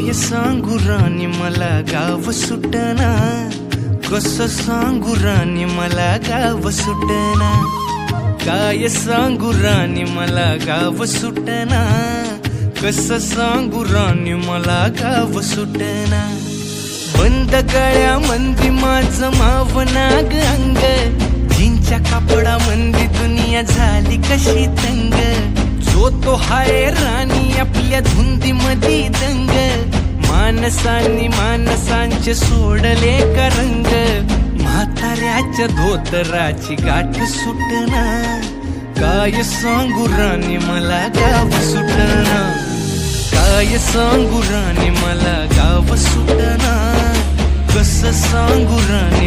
काय सांगू राणी मला गाव सुटना, कसं सांगू राणी मला गाव सुटना, काय सांगू राणी मला गाव सुटना, कसं सांगू राणी मला गाव सुटना। बंद गळ्यामंदी माझं मावनाग अंग, जीनच्या कापडामंदी दुनिया झाली कशी तंग, जो तो हाय राणी आपल्या धुंदीमधी दंग, माणसांनी माणसांचे सोडले का रंग, म्हाताऱ्याच्या धोतराची गाठ सुटना, काय सांगू राणी मला गाव सुटना, काय सांगू राणी मला गाव सुटना, कसं सांगू राणी